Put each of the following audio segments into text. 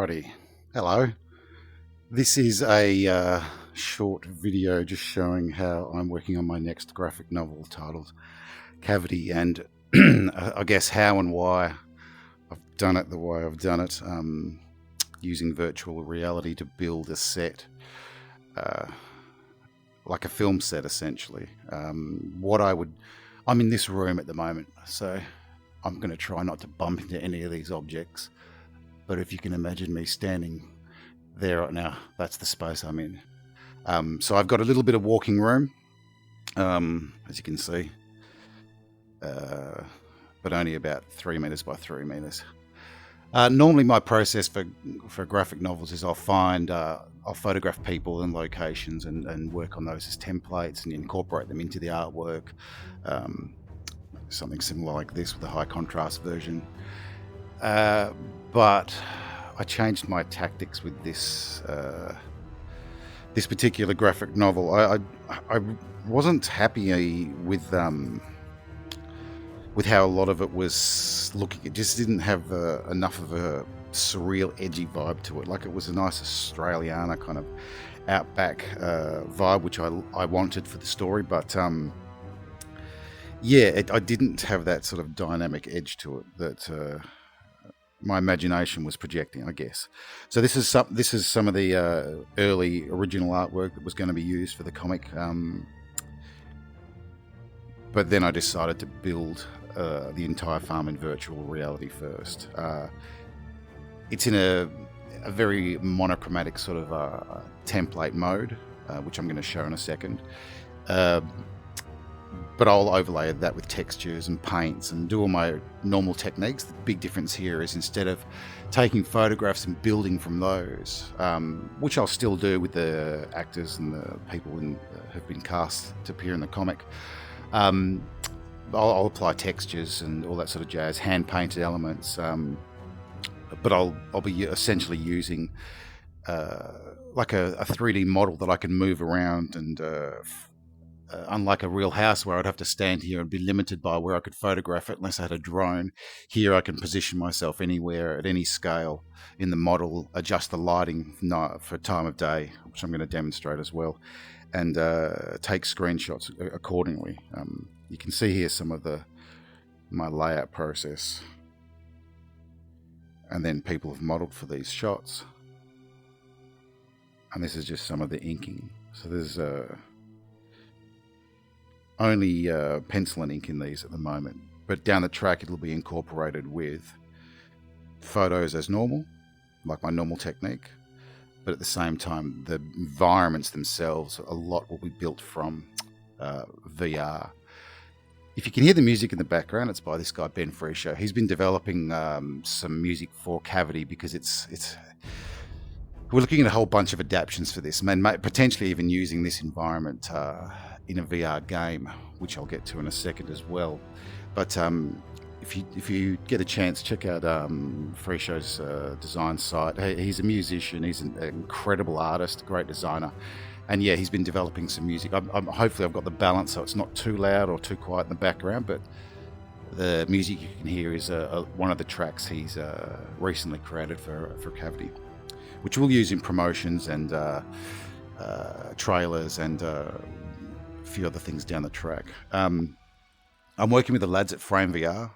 Alrighty, hello. This is a short video just showing how I'm working on my next graphic novel titled Cavity, and I guess how and why I've done it the way I've done it, using virtual reality to build a set, uh, like a film set essentially. I'm in this room at the moment, so I'm going to try not to bump into any of these objects. But if you can imagine me standing there right now, that's the space I'm in. So I've got a little bit of walking room, as you can see, but only about 3 meters by 3 meters. Normally my process for graphic novels is I'll photograph people and locations and work on those as templates and incorporate them into the artwork. Something similar like this with a high contrast version. But I changed my tactics with this particular graphic novel. I wasn't happy with how a lot of it was looking. It just didn't have enough of a surreal, edgy vibe to it. Like it was a nice Australiana kind of outback vibe, which I wanted for the story, but I didn't have that sort of dynamic edge to it that my imagination was projecting, I guess. So this is some of the early original artwork that was going to be used for the comic. But then I decided to build the entire farm in virtual reality first. It's in a very monochromatic sort of template mode, which I'm going to show in a second. But I'll overlay that with textures and paints and do all my normal techniques. The big difference here is instead of taking photographs and building from those, which I'll still do with the actors and the people who've been cast to appear in the comic, I'll apply textures and all that sort of jazz, hand-painted elements. But I'll be essentially using like a 3D model that I can move around and unlike a real house where I'd have to stand here and be limited by where I could photograph it unless I had a drone, here I can position myself anywhere at any scale in the model, adjust the lighting for time of day, which I'm going to demonstrate as well, and take screenshots accordingly. You can see here some of my layout process, and then people have modeled for these shots, and this is just some of the inking. So there's only pencil and ink in these at the moment, but down the track it'll be incorporated with photos as normal, like my normal technique, but at the same time the environments themselves, a lot will be built from VR. If you can hear the music in the background, it's by this guy Ben Frichot. He's been developing some music for Cavity because we're looking at a whole bunch of adaptations for this, and potentially even using this environment in a VR game, which I'll get to in a second as well. But if you get a chance, check out Frichot's design site. He's a musician. He's an incredible artist, great designer, and yeah, he's been developing some music. Hopefully, I've got the balance so it's not too loud or too quiet in the background. But the music you can hear is one of the tracks he's recently created for Cavity, which we'll use in promotions and trailers and a few other things down the track. I'm working with the lads at Frame VR,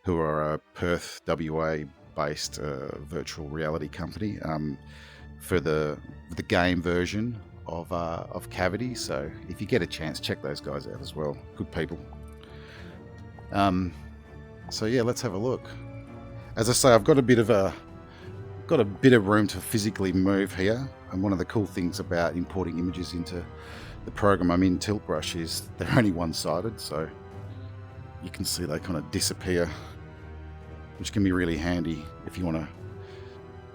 who are a Perth, WA based virtual reality company, for the game version of Cavity. So if you get a chance, check those guys out as well. Good people. So yeah, let's have a look. As I say, I've got a bit of room to physically move here, and one of the cool things about importing images into the program I'm in, Tilt Brush, is they're only one-sided, so you can see they kind of disappear, which can be really handy if you want to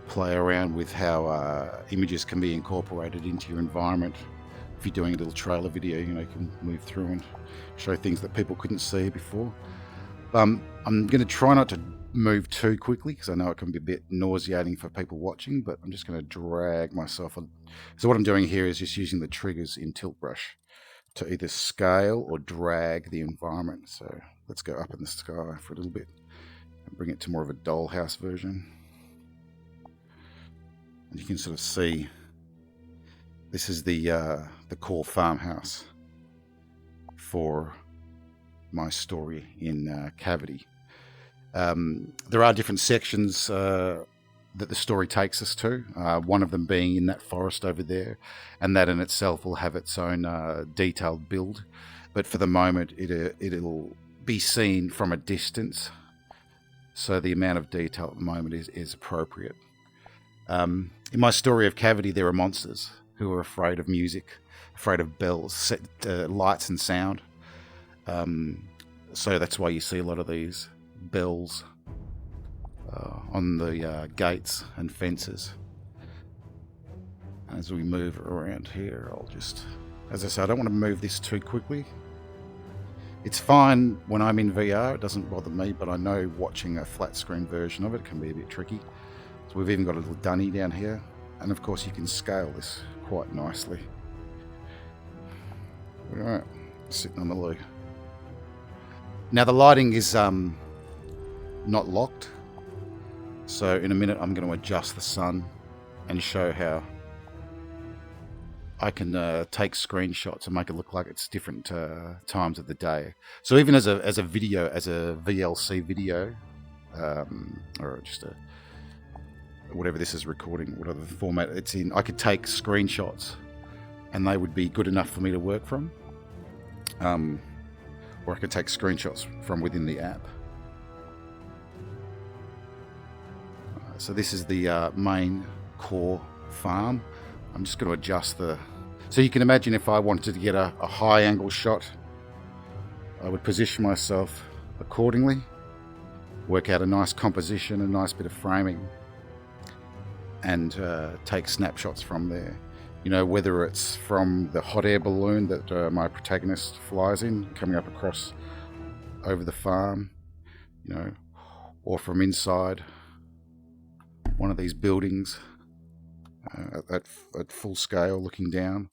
play around with how images can be incorporated into your environment. If you're doing a little trailer video, you can move through and show things that people couldn't see before. I'm going to try not to move too quickly because I know it can be a bit nauseating for people watching, but I'm just going to drag myself. So what I'm doing here is just using the triggers in Tilt Brush to either scale or drag the environment. So let's go up in the sky for a little bit and bring it to more of a dollhouse version. And you can sort of see this is the core farmhouse for my story in Cavity. There are different sections that the story takes us to, one of them being in that forest over there, and that in itself will have its own detailed build. But for the moment, it'll be seen from a distance, so the amount of detail at the moment is appropriate. In my story of Cavity, there are monsters who are afraid of music, afraid of bells, lights and sound. So that's why you see a lot of these bells on the gates and fences. As we move around here, I'll just, as I said, I don't want to move this too quickly. It's fine when I'm in VR, it doesn't bother me, but I know watching a flat screen version of it can be a bit tricky. So we've even got a little dunny down here, and of course you can scale this quite nicely. Alright, sitting on the loo. Now the lighting is not locked, so in a minute I'm going to adjust the sun and show how I can take screenshots and make it look like it's different times of the day. So even as a video, as a VLC video, or just a whatever this is recording, whatever the format it's in, I could take screenshots and they would be good enough for me to work from. Or I could take screenshots from within the app. So this is the main core farm. I'm just going to adjust the... So you can imagine if I wanted to get a high angle shot, I would position myself accordingly, work out a nice composition, a nice bit of framing, and take snapshots from there. You know, whether it's from the hot air balloon that my protagonist flies in, coming up across over the farm, you know, or from inside one of these buildings at full scale looking down.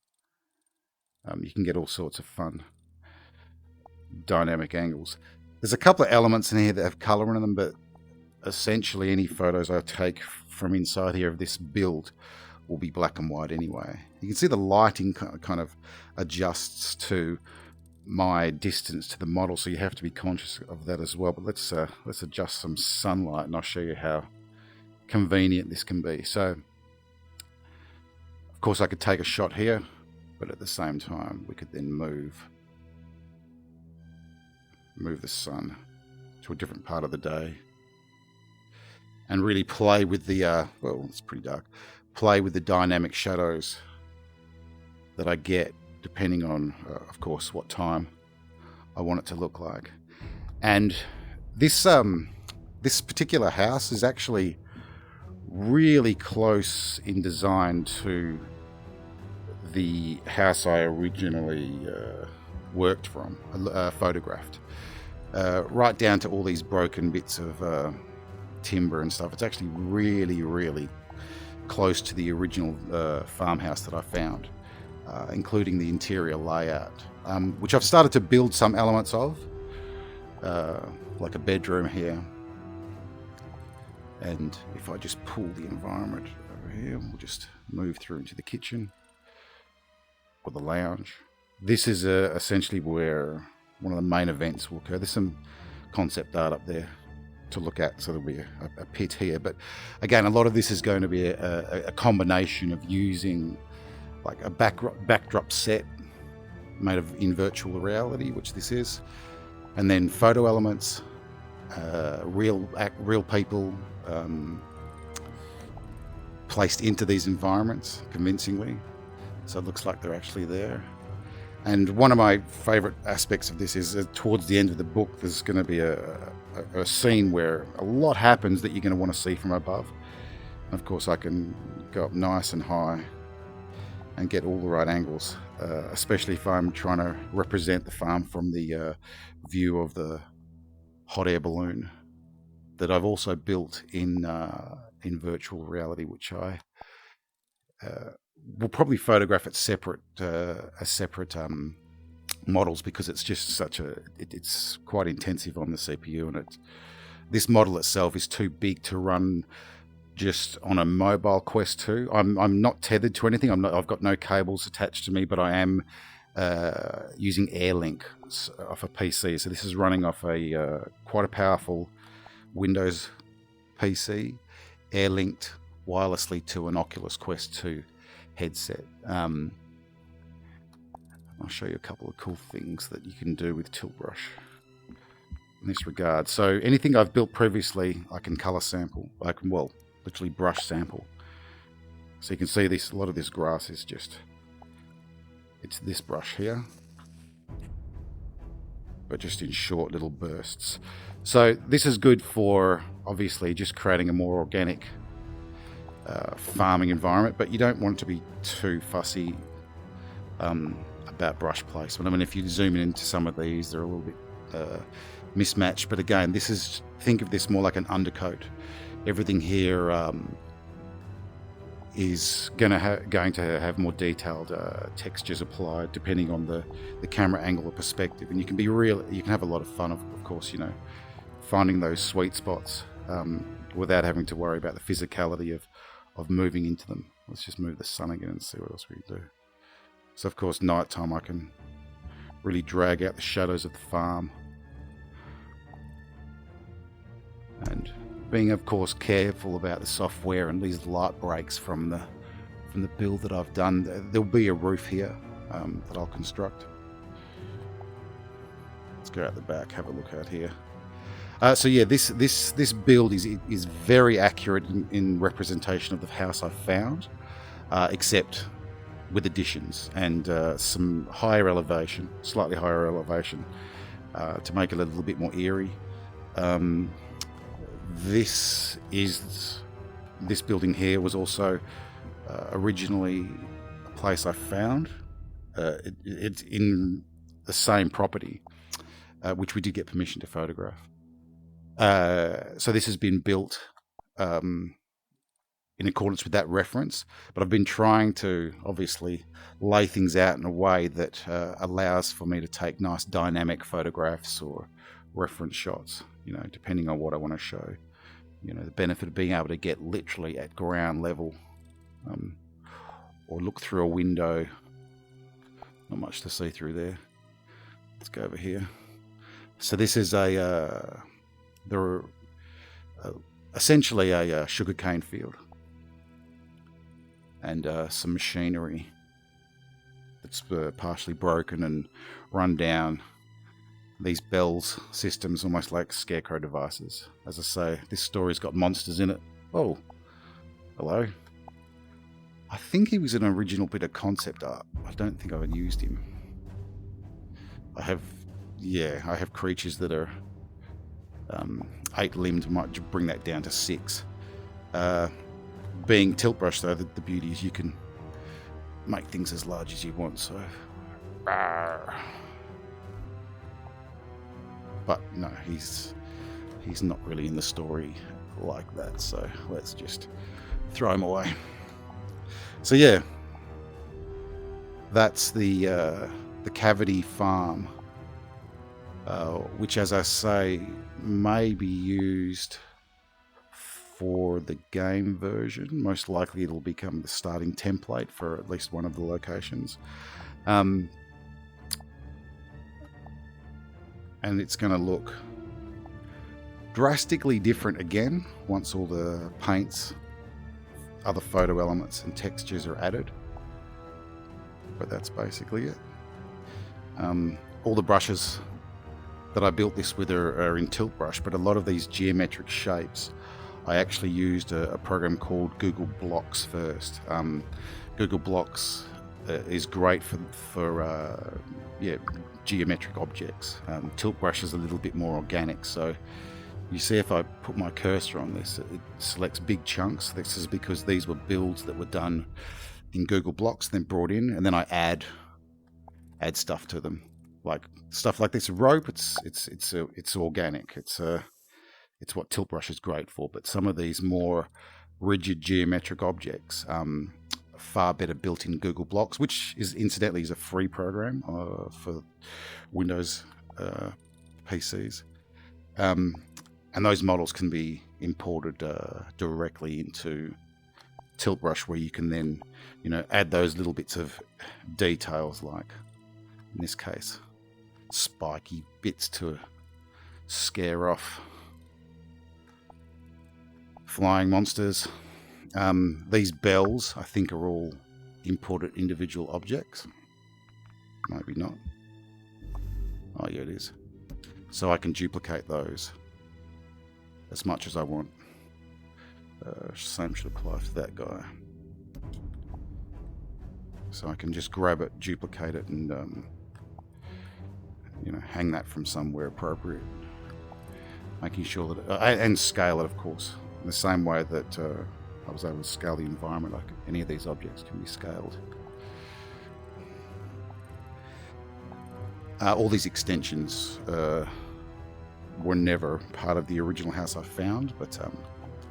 You can get all sorts of fun dynamic angles. There's a couple of elements in here that have color in them, but essentially any photos I take from inside here of this build will be black and white anyway. You can see the lighting kind of adjusts to my distance to the model, so you have to be conscious of that as well. But let's adjust some sunlight and I'll show you how convenient this can be. So of course I could take a shot here, but at the same time we could then move the sun to a different part of the day and really play with the well, it's pretty dark, play with the dynamic shadows that I get depending on of course what time I want it to look like. And this this particular house is actually really close in design to the house I originally worked from, photographed, right down to all these broken bits of timber and stuff. It's actually really, really close to the original farmhouse that I found, including the interior layout, which I've started to build some elements of, like a bedroom here. And if I just pull the environment over here, we'll just move through into the kitchen or the lounge. This is essentially where one of the main events will occur. There's some concept art up there to look at, so there'll be a pit here. But again, a lot of this is going to be a combination of using like a backdrop set made in virtual reality, which this is, and then photo elements, real people placed into these environments convincingly, so it looks like they're actually there. And one of my favorite aspects of this is towards the end of the book, there's going to be a scene where a lot happens that you're going to want to see from above. And of course, I can go up nice and high and get all the right angles, especially if I'm trying to represent the farm from the view of the hot air balloon that I've also built in virtual reality, which I will probably photograph it separate as separate models, because it's just such it's quite intensive on the CPU, and this model itself is too big to run just on a mobile Quest 2. I'm not tethered to anything. I've got no cables attached to me, but I am using AirLink off a PC. So this is running off a quite a powerful Windows PC, AirLinked wirelessly to an Oculus Quest 2 headset. I'll show you a couple of cool things that you can do with Tilt Brush in this regard. So anything I've built previously, I can color sample. I can, well, literally brush sample. So you can see this. A lot of this grass is just, it's this brush here, but just in short little bursts. So this is good for obviously just creating a more organic farming environment, but you don't want it to be too fussy about brush placement. I mean, if you zoom in into some of these, they're a little bit mismatched, but again, this is, think of this more like an undercoat. Everything here is going to have more detailed textures applied depending on the camera angle or perspective, and you can have a lot of fun, of course, you know, finding those sweet spots without having to worry about the physicality of moving into them. Let's just move the sun again and see what else we can do. So of course, nighttime I can really drag out the shadows of the farm, and being of course careful about the software and these light breaks from the build that I've done. There'll be a roof here that I'll construct. Let's go out the back, have a look out here. So yeah, this build is very accurate in representation of the house I found, except with additions and some higher elevation, slightly higher elevation, to make it a little bit more eerie. This building here was also originally a place I found. It's in the same property, which we did get permission to photograph. So this has been built in accordance with that reference, but I've been trying to obviously lay things out in a way that allows for me to take nice dynamic photographs or reference shots, you know, depending on what I want to show. You know, the benefit of being able to get literally at ground level, or look through a window. Not much to see through there. Let's go over here. So this is essentially a sugarcane field, and some machinery that's partially broken and run down. These bells systems, almost like scarecrow devices. As I say, this story's got monsters in it. Oh, hello. I think he was an original bit of concept art. I don't think I've used him. I have creatures that are 8-limbed. Might bring that down to 6. Being tilt brush though, the beauty is you can make things as large as you want. So, but no, he's not really in the story like that. So let's just throw him away. So yeah, that's the cavity farm, which, as I say, may be used for the game version. Most likely it'll become the starting template for at least one of the locations. And it's going to look drastically different again once all the paints, other photo elements and textures are added. But that's basically it. All the brushes that I built this with are in Tilt Brush, but a lot of these geometric shapes, I actually used a program called Google Blocks first. Google Blocks is great for geometric objects. Tilt Brush is a little bit more organic, so you see if I put my cursor on this, it selects big chunks. This is because these were builds that were done in Google Blocks, then brought in, and then I add stuff to them, like stuff like this rope. It's organic. It's what Tilt Brush is great for. But some of these more rigid geometric objects, far better built in Google Blocks, which is incidentally is a free program for Windows PCs. And those models can be imported directly into Tilt Brush, where you can then, add those little bits of details, like in this case, spiky bits to scare off flying monsters. These bells, I think, are all imported individual objects. Maybe not. Oh yeah, it is. So I can duplicate those as much as I want. Same should apply for that guy. So I can just grab it, duplicate it, and hang that from somewhere appropriate. Making sure that and scale it, of course, in the same way that I was able to scale the environment. Like any of these objects can be scaled. All these extensions were never part of the original house I found, but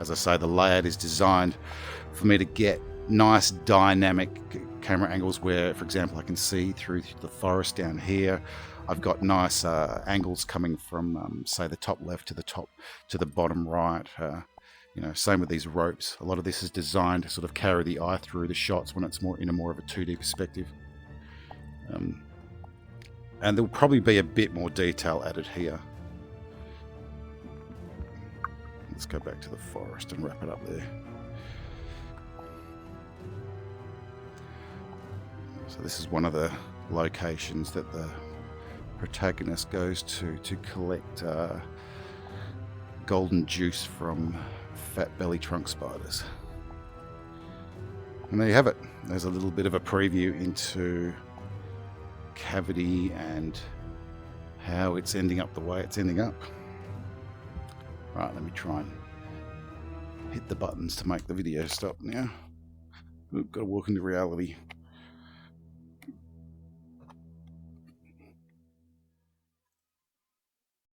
as I say, the layout is designed for me to get nice dynamic camera angles where, for example, I can see through the forest down here. I've got nice angles coming from, say, the top left to the bottom right. Same with these ropes. A lot of this is designed to sort of carry the eye through the shots when it's more of a 2D perspective. And there'll probably be a bit more detail added here. Let's go back to the forest and wrap it up there. So this is one of the locations that the protagonist goes to collect golden juice from fat belly trunk spiders. And there you have it. There's a little bit of a preview into Cavity and how it's ending up the way it's ending up. Right, let me try and hit the buttons to make the video stop now. Oop, gotta walk into reality.